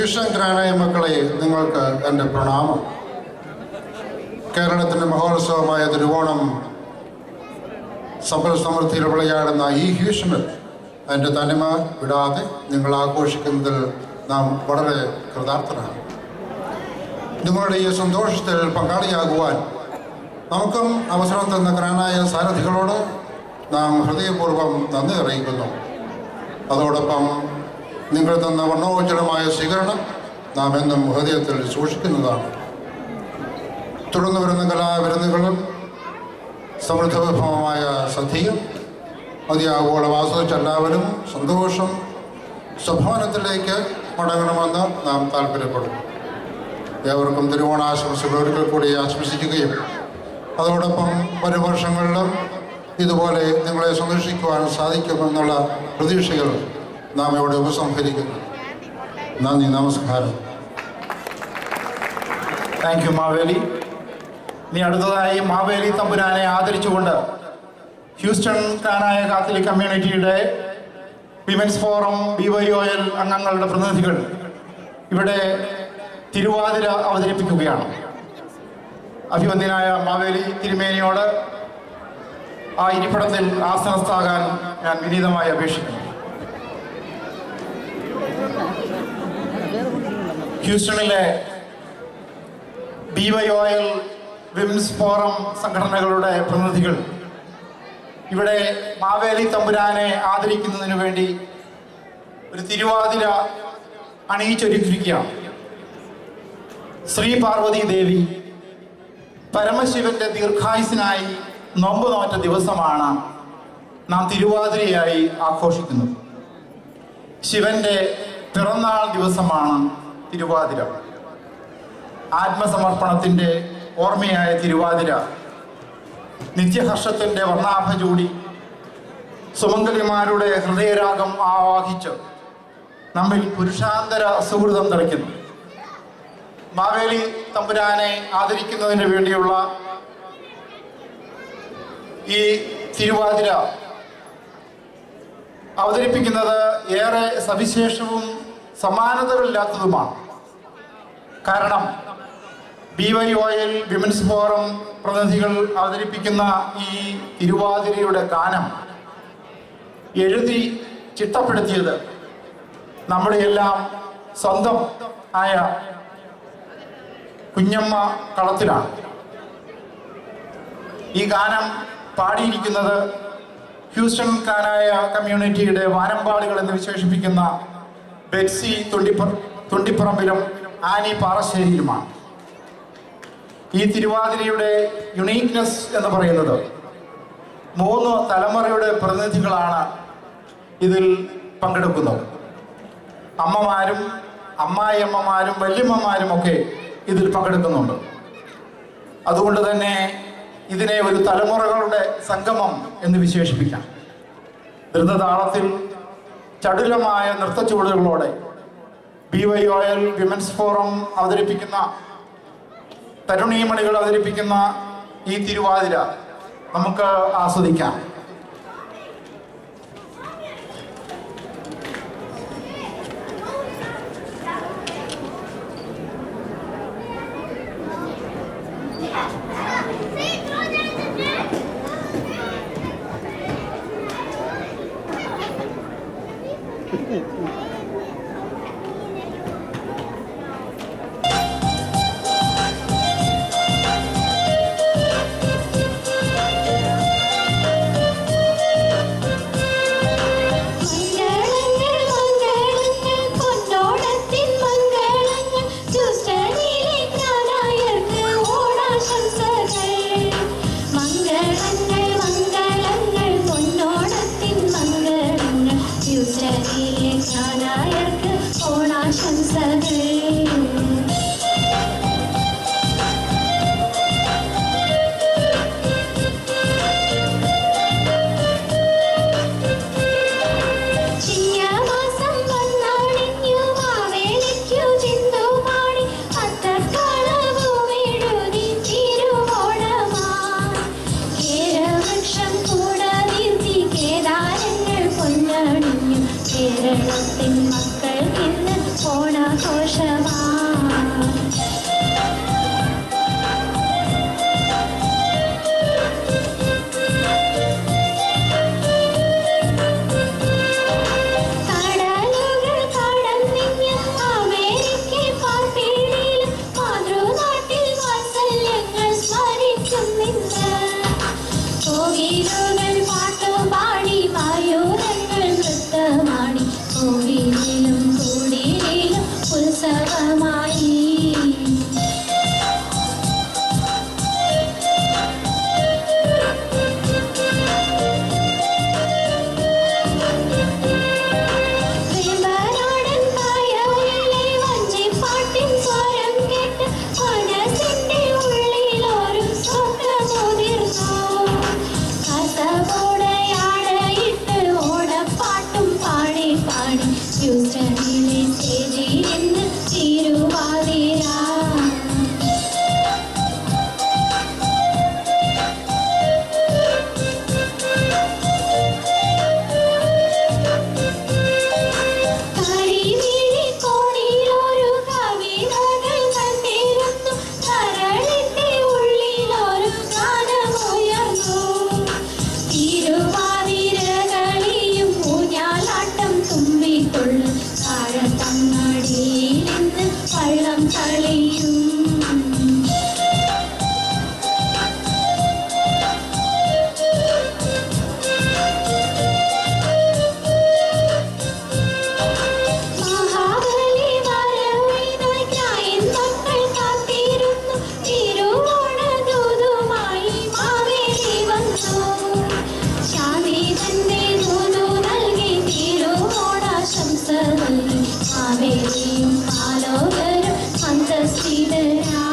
Houston ഗ്രാനായ മക്കളെ, നിങ്ങൾക്ക് എൻ്റെ പ്രണാമം. കേരളത്തിൻ്റെ മഹോത്സവമായ തിരുവോണം സമ്പൽ സമൃദ്ധിയിൽ വിളയാടുന്ന ഈ ഹ്യൂസ്റ്റണിൽ അതിൻ്റെ തനിമ വിടാതെ നിങ്ങൾ ആഘോഷിക്കുന്നതിൽ നാം വളരെ കൃതാർത്ഥരാണ്. നിങ്ങളുടെ ഈ സന്തോഷത്തിൽ പങ്കാളിയാകുവാൻ നമുക്കും അവസരം തന്ന ഗ്രാനായ സാരഥികളോട് നാം ഹൃദയപൂർവ്വം നന്ദി അറിയിക്കുന്നു. അതോടൊപ്പം നിങ്ങൾ തന്ന വർണ്ണോജ്വലമായ സ്വീകരണം നാം എന്നും ഹൃദയത്തിൽ സൂക്ഷിക്കുന്നതാണ്. തുടർന്ന് വരുന്ന കലാവിരുന്നുകളും സമൃദ്ധ വിഭവമായ സദ്യയും മതിയാവോളം ആസ്വദിച്ച എല്ലാവരും സന്തോഷം സ്വഭാവനത്തിലേക്ക് മടങ്ങണമെന്ന് നാം താല്പര്യപ്പെടുന്നു. ഏവർക്കും തിരുവോണാശംസകൾ ഒരിക്കൽ കൂടി ആശംസിക്കുകയും അതോടൊപ്പം വരും വർഷങ്ങളിലും ഇതുപോലെ നിങ്ങളെ സന്ദർശിക്കുവാൻ സാധിക്കുമെന്നുള്ള പ്രതീക്ഷകൾ നാം ഇവിടെ ഉപസംഹരിക്കുന്നു. നന്ദി, നമസ്കാരം. Thank you Maveli. ഇനി അടുത്തതായി മാവേലി തമ്പുരാനെ ആദരിച്ചുകൊണ്ട് ഹ്യൂസ്റ്റൺ ഗ്രാനായ കാത്തലിക് കമ്മ്യൂണിറ്റിയുടെ വിമൻസ് ഫോറം BYOL അംഗങ്ങളുടെ പ്രതിനിധികൾ ഇവിടെ തിരുവാതിര അവതരിപ്പിക്കുകയാണ്. അഭിവന്ദ്യനായ മാവേലി തിരുമേനിയോട് ആ ഇരിപ്പിടത്തിൽ ആസനസ്ഥാകാൻ ഞാൻ വിനീതമായി അപേക്ഷിക്കുന്നു. ഹ്യൂസ്റ്റണിലെ BYOL വിമൻസ് ഫോറം സംഘടനകളുടെ പ്രതിനിധികൾ ഇവിടെ മാവേലി തമ്പുരാനെ ആദരിക്കുന്നതിന് വേണ്ടി ഒരു തിരുവാതിര അണിയിച്ചൊരുക്കിയിരിക്കുകയാണ്. ശ്രീ പാർവതി ദേവി പരമശിവന്റെ ദീർഘായുസിനായി നോമ്പ് നോറ്റ ദിവസമാണ് നാം തിരുവാതിരയായി ആഘോഷിക്കുന്നത്. ശിവന്റെ പിറന്നാൾ ദിവസമാണ് തിരുവാതിര. ആത്മസമർപ്പണത്തിൻ്റെ ഓർമ്മയായ തിരുവാതിര നിത്യഹർഷത്തിൻ്റെ വർണ്ണാഭ ചൂടി സുമംഗലിമാരുടെ ഹൃദയരാഗം ആവാഹിച്ച് നമ്മിൽ പുരുഷാന്തര സുഹൃതം തെളിക്കുന്നു. മാവേലി തമ്പുരാനെ ആദരിക്കുന്നതിന് വേണ്ടിയുള്ള ഈ തിരുവാതിര അവതരിപ്പിക്കുന്നത് ഏറെ സവിശേഷവും സമാനതകളില്ലാത്തതുമാണ്. കാരണം BYOL വിമൻസ് ഫോറം പ്രതിനിധികൾ അവതരിപ്പിക്കുന്ന ഈ തിരുവാതിരയുടെ ഗാനം എഴുതി ചിട്ടപ്പെടുത്തിയത് നമ്മുടെ എല്ലാം സ്വന്തം ആയ കുഞ്ഞമ്മ കളത്തിലാണ്. ഈ ഗാനം പാടിയിരിക്കുന്നത് ഹ്യൂസ്റ്റൺ ഗ്രാനായ കമ്മ്യൂണിറ്റിയുടെ വാനമ്പാളികൾ എന്ന് വിശേഷിപ്പിക്കുന്ന ബെറ്റ്സി തുണ്ടിപ്പറമ്പിലും ആനി പാറശ്ശേരിയിലുമാണ്. ഈ തിരുവാതിരയുടെ യുണീക്നെസ് എന്ന് പറയുന്നത് 3 തലമുറയുടെ പ്രതിനിധികളാണ് ഇതിൽ പങ്കെടുക്കുന്നത്. അമ്മമാരും അമ്മായിയമ്മമാരും വല്യമ്മമാരും ഒക്കെ ഇതിൽ പങ്കെടുക്കുന്നുണ്ട്. അതുകൊണ്ട് തന്നെ ഇതിനെ ഒരു തലമുറകളുടെ സംഗമം എന്ന് വിശേഷിപ്പിക്കാം. ദ്രുതതാളത്തിൽ ചടുലമായ നൃത്തച്ചുവടുകളോടെ BYOL വിമൻസ് ഫോറം അവതരിപ്പിക്കുന്ന തരുണീമണികൾ അവതരിപ്പിക്കുന്ന ഈ തിരുവാതിര നമുക്ക് ആസ്വദിക്കാം. Sana കുയിലുകൾ പാട്ടുപാടി മയൂരങ്ങൾ നൃത്തമാടി കോവിലിലും കുടിലിലും ഉത്സവമായി ഹ്യൂസ്റ്റണിലെ സ്റ്റേജിൽ നിന്ന് തിരുവാതിര കരിമിഴി കോണിലൊരു കവിതകൾ കണ്ടിരുന്നു കരളിന്റെ ഉള്ളിലൊരു ഗാനമുയർന്നു തിരുവാതിരകളിയും ഊഞ്ഞാലാട്ടം തുമ്പിക്കൊള്ളു താഴത്തങ്ങടിയിൽ നിന്ന് വള്ളം കളിയും മഹാബലി വരവിനായി മക്കൾ കാത്തിരുന്നു തിരുവോണദൂതുമായി മാവേലി വന്നു ശാന്തിതന്റെ ദൂതു നൽകി തിരുവോണാശംസ നൽകി മാവേലിയും ആലോകരും മന്ദസ്മിതരാ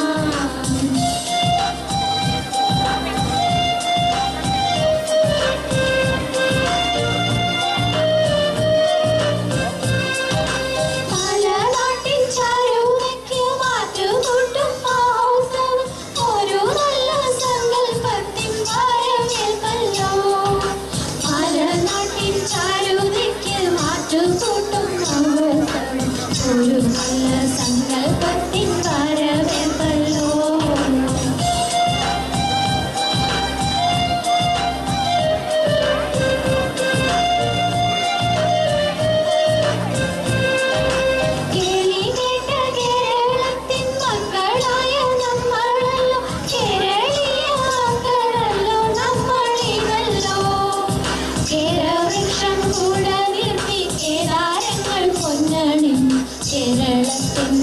മലനാട്ടിൻ ചാരുതയ്ക്ക് മാറ്റുകൂട്ടും മഹോത്സവം ഒരു നല്ല സങ്കൽപ്പത്തിൻ വരവേൽപ്പല്ലോ മലനാട്ടിൻ ചാരുതയ്ക്ക് മാറ്റുകൂട്ടും മഹോത്സവം ഒരു നല്ല സങ്കൽപ്പത്തിൻ വരവേൽപ്പല്ലോ കേളി കേട്ട കേരളത്തിൻ മക്കളായ നമ്മളല്ലോ കേരളീയ മക്കളല്ലോ നമ്മളിതല്ലോ കേരവൃക്ഷം കൂടെ നിർത്തി കേദാരങ്ങൾ പൊന്നണിഞ്ഞു കേരളത്തിൻ